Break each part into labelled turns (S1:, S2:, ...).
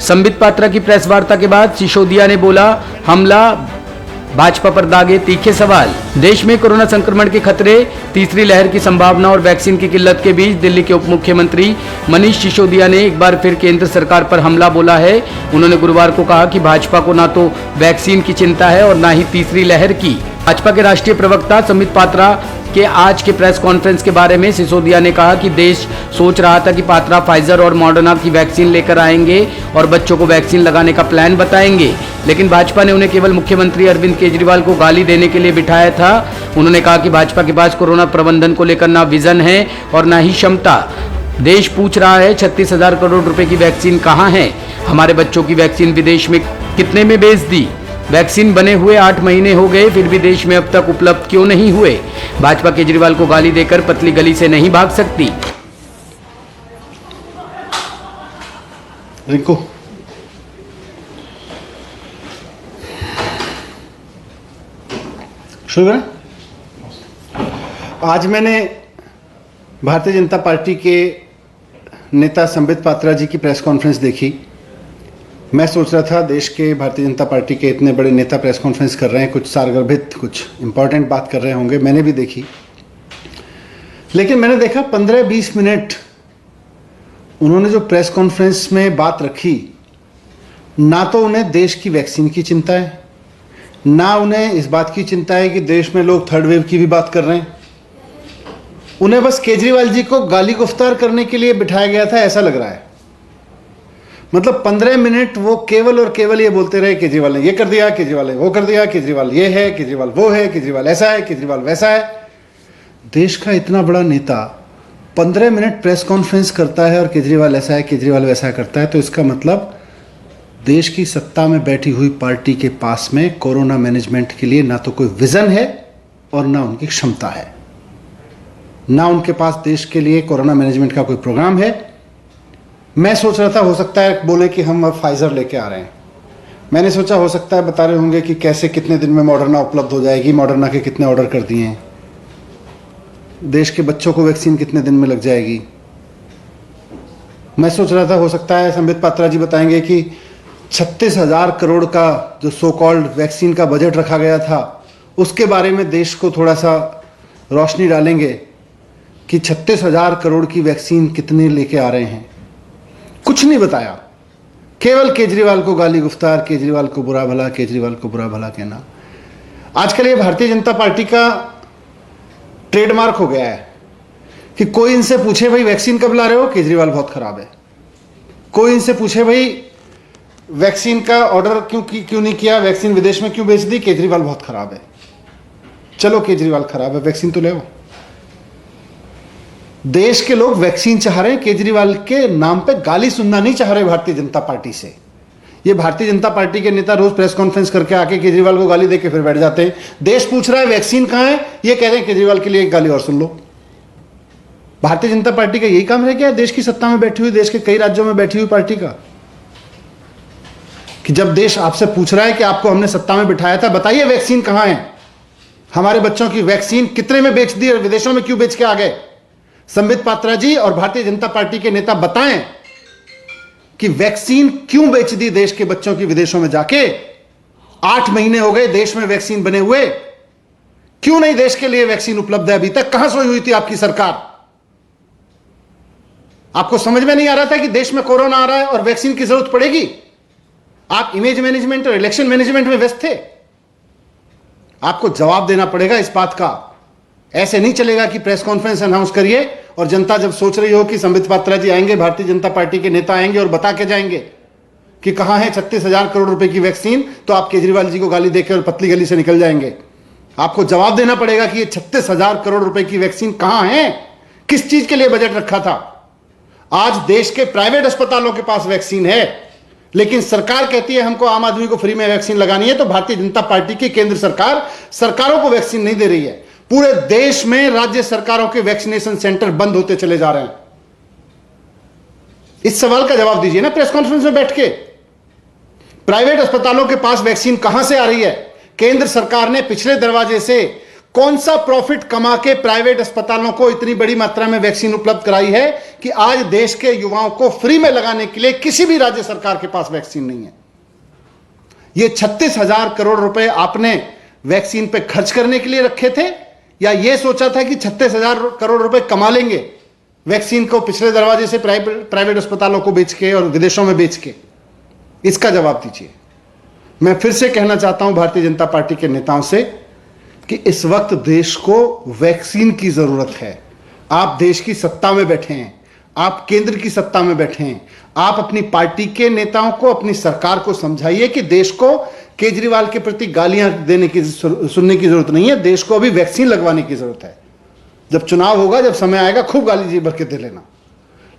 S1: संबित पात्रा की प्रेस वार्ता के बाद सिसोदिया ने बोला, हमला भाजपा पर दागे तीखे सवाल। देश में कोरोना संक्रमण के खतरे, तीसरी लहर की संभावना और वैक्सीन की किल्लत के बीच दिल्ली के उप मुख्यमंत्री मनीष सिसोदिया ने एक बार फिर केंद्र सरकार पर हमला बोला है। उन्होंने गुरुवार को कहा कि भाजपा को ना तो वैक्सीन की चिंता है और ना ही तीसरी लहर की। भाजपा के राष्ट्रीय प्रवक्ता संबित पात्रा के आज के प्रेस कॉन्फ्रेंस के बारे में सिसोदिया ने कहा कि देश सोच रहा था कि पात्रा फाइजर और मॉडर्ना की वैक्सीन लेकर आएंगे और बच्चों को वैक्सीन लगाने का प्लान बताएंगे, लेकिन भाजपा ने उन्हें केवल मुख्यमंत्री अरविंद केजरीवाल को गाली देने के लिए बिठाया था। उन्होंने कहा कि भाजपा के पास कोरोना प्रबंधन को लेकर ना विजन है और ना ही क्षमता। देश पूछ रहा है 36,000 करोड़ रुपए की वैक्सीन कहाँ है? हमारे बच्चों की वैक्सीन विदेश में कितने में बेच दी? वैक्सीन बने हुए 8 महीने हो गए, फिर भी देश में अब तक उपलब्ध क्यों नहीं हुए? भाजपा केजरीवाल को गाली देकर पतली गली से नहीं भाग सकती।
S2: रिंकू, शुरू करें? आज मैंने भारतीय जनता पार्टी के नेता संबित पात्रा जी की प्रेस कॉन्फ्रेंस देखी। मैं सोच रहा था देश के भारतीय जनता पार्टी के इतने बड़े नेता प्रेस कॉन्फ्रेंस कर रहे हैं, कुछ सारगर्भित, कुछ इंपॉर्टेंट बात कर रहे होंगे, मैंने भी देखी। लेकिन मैंने देखा 15-20 मिनट उन्होंने जो प्रेस कॉन्फ्रेंस में बात रखी, ना तो उन्हें देश की वैक्सीन की चिंता है, ना उन्हें इस बात की चिंता है कि देश में लोग थर्ड वेव की भी बात कर रहे हैं। उन्हें बस केजरीवाल जी को गाली गुफ्तार करने के लिए बिठाया गया था, ऐसा लग रहा है। मतलब 15 मिनट वो केवल और केवल ये बोलते रहे, केजरीवाल ने ये कर दिया, केजरीवाल ने वो कर दिया, केजरीवाल ये है, केजरीवाल वो है, केजरीवाल ऐसा है, केजरीवाल वैसा है। देश का इतना बड़ा नेता 15 मिनट प्रेस कॉन्फ्रेंस करता है और केजरीवाल ऐसा है, केजरीवाल वैसा करता है, तो इसका मतलब देश की सत्ता में बैठी हुई पार्टी के पास में कोरोना मैनेजमेंट के लिए ना तो कोई विजन है और ना उनकी क्षमता है, ना उनके पास देश के लिए कोरोना मैनेजमेंट का कोई प्रोग्राम है। मैं सोच रहा था हो सकता है बोले कि हम अब फाइजर लेके आ रहे हैं। मैंने सोचा हो सकता है बता रहे होंगे कि कैसे कितने दिन में मॉडर्ना उपलब्ध हो जाएगी, मॉडर्ना के कितने ऑर्डर कर दिए हैं, देश के बच्चों को वैक्सीन कितने दिन में लग जाएगी। मैं सोच रहा था हो सकता है संबित पात्रा जी बताएंगे कि 36,000 करोड़ का जो सो कॉल्ड वैक्सीन का बजट रखा गया था, उसके बारे में देश को थोड़ा सा रोशनी डालेंगे कि 36,000 करोड़ की वैक्सीन कितने लेके आ रहे हैं। कुछ नहीं बताया, केवल केजरीवाल को गाली गुफ्तार, केजरीवाल को बुरा भला, केजरीवाल को बुरा भला कहना। आजकल ये भारतीय जनता पार्टी का ट्रेडमार्क हो गया है कि कोई इनसे पूछे भाई वैक्सीन कब ला रहे हो, केजरीवाल बहुत खराब है। कोई इनसे पूछे भाई वैक्सीन का ऑर्डर क्यों नहीं किया, वैक्सीन विदेश में क्यों बेच दी, केजरीवाल बहुत खराब है। चलो केजरीवाल खराब है, वैक्सीन तो ले आओ। देश के लोग वैक्सीन चाह रहे हैं, केजरीवाल के नाम पे गाली सुनना नहीं चाह रहे भारतीय जनता पार्टी से। ये भारतीय जनता पार्टी के नेता रोज प्रेस कॉन्फ्रेंस करके आके केजरीवाल को गाली देके फिर बैठ जाते हैं। देश पूछ रहा है वैक्सीन कहां है, ये कह रहे हैं केजरीवाल के लिए एक गाली और सुन लो। भारतीय जनता पार्टी का यही काम रह गया देश की सत्ता में बैठी हुई, देश के कई राज्यों में बैठी हुई पार्टी का, कि जब देश आपसे पूछ रहा है कि आपको हमने सत्ता में बिठाया था, बताइए वैक्सीन कहां है, हमारे बच्चों की वैक्सीन कितने में बेच दी और विदेशों में क्यों बेच के आ गए। संबित पात्रा जी और भारतीय जनता पार्टी के नेता बताएं कि वैक्सीन क्यों बेच दी देश के बच्चों की विदेशों में जाके। 8 महीने हो गए देश में वैक्सीन बने हुए, क्यों नहीं देश के लिए वैक्सीन उपलब्ध है अभी तक? कहां सोई हुई थी आपकी सरकार? आपको समझ में नहीं आ रहा था कि देश में कोरोना आ रहा है और वैक्सीन की जरूरत पड़ेगी? आप इमेज मैनेजमेंट और इलेक्शन मैनेजमेंट में व्यस्त थे। आपको जवाब देना पड़ेगा इस बात का। ऐसे नहीं चलेगा कि प्रेस कॉन्फ्रेंस अनाउंस करिए और जनता जब सोच रही हो कि संबित पात्रा जी आएंगे, भारतीय जनता पार्टी के नेता आएंगे और बता के जाएंगे कि कहां है 36,000 करोड़ रुपए की वैक्सीन, तो आप केजरीवाल जी को गाली देकर और पतली गली से निकल जाएंगे। आपको जवाब देना पड़ेगा कि ये 36,000 करोड़ रुपए की वैक्सीन कहां है, किस चीज के लिए बजट रखा था। आज देश के प्राइवेट अस्पतालों के पास वैक्सीन है, लेकिन सरकार कहती है हमको आम आदमी को फ्री में वैक्सीन लगानी है, तो भारतीय जनता पार्टी की केंद्र सरकार सरकारों को वैक्सीन नहीं दे रही है। पूरे देश में राज्य सरकारों के वैक्सीनेशन सेंटर बंद होते चले जा रहे हैं। इस सवाल का जवाब दीजिए ना प्रेस कॉन्फ्रेंस में बैठ के। प्राइवेट अस्पतालों के पास वैक्सीन कहां से आ रही है? केंद्र सरकार ने पिछले दरवाजे से कौन सा प्रॉफिट कमा के प्राइवेट अस्पतालों को इतनी बड़ी मात्रा में वैक्सीन उपलब्ध कराई है कि आज देश के युवाओं को फ्री में लगाने के लिए किसी भी राज्य सरकार के पास वैक्सीन नहीं है। ये 36,000 करोड़ रुपए आपने वैक्सीन पे खर्च करने के लिए रखे थे, या ये सोचा था कि 36,000 करोड़ रुपए कमा लेंगे वैक्सीन को पिछले दरवाजे से प्राइवेट अस्पतालों को बेच के और विदेशों में बेच के? इसका जवाब दीजिए। मैं फिर से कहना चाहता हूं भारतीय जनता पार्टी के नेताओं से कि इस वक्त देश को वैक्सीन की जरूरत है। आप देश की सत्ता में बैठे हैं, आप केंद्र की सत्ता में बैठे हैं, आप अपनी पार्टी के नेताओं को, अपनी सरकार को समझाइए कि देश को केजरीवाल के प्रति गालियां देने की सुनने की जरूरत नहीं है, देश को अभी वैक्सीन लगवाने की जरूरत है। जब चुनाव होगा, जब समय आएगा, खूब गाली जी भर के दे लेना,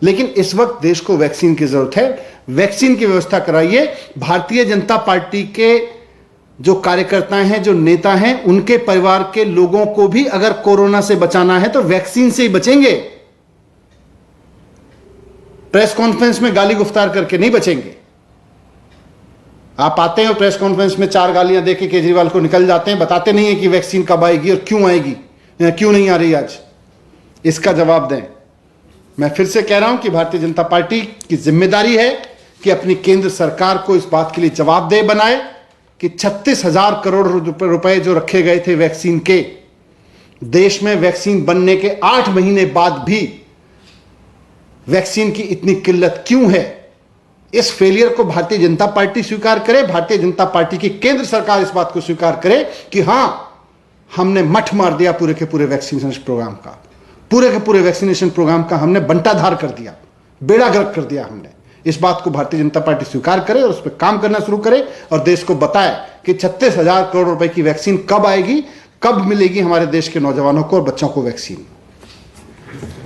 S2: लेकिन इस वक्त देश को वैक्सीन की जरूरत है। वैक्सीन की व्यवस्था कराइए। भारतीय जनता पार्टी के जो कार्यकर्ता हैं, जो नेता हैं, उनके परिवार के लोगों को भी अगर कोरोना से बचाना है तो वैक्सीन से ही बचेंगे, प्रेस कॉन्फ्रेंस में गाली गुफ्तार करके नहीं बचेंगे। आप आते हैं और प्रेस कॉन्फ्रेंस में 4 गालियां देके केजरीवाल को निकल जाते हैं, बताते नहीं है कि वैक्सीन कब आएगी और क्यों आएगी, क्यों नहीं आ रही आज। इसका जवाब दें। मैं फिर से कह रहा हूं कि भारतीय जनता पार्टी की जिम्मेदारी है कि अपनी केंद्र सरकार को इस बात के लिए जवाबदेह बनाए कि 36,000 करोड़ रुपए जो रखे गए थे वैक्सीन के, देश में वैक्सीन बनने के 8 महीने बाद भी वैक्सीन की इतनी किल्लत क्यों है? इस फेलियर को भारतीय जनता पार्टी स्वीकार करे। भारतीय जनता पार्टी की केंद्र सरकार इस बात को स्वीकार करे कि हां, हमने मठ मार दिया पूरे के पूरे वैक्सीनेशन प्रोग्राम का, पूरे के पूरे वैक्सीनेशन प्रोग्राम का हमने बंटाधार कर दिया, बेड़ा गर्क कर दिया हमने। इस बात को भारतीय जनता पार्टी स्वीकार करे और उस पर काम करना शुरू करे और देश को बताए कि 36,000 करोड़ रुपए की वैक्सीन कब आएगी, कब मिलेगी हमारे देश के नौजवानों को और बच्चों को वैक्सीन।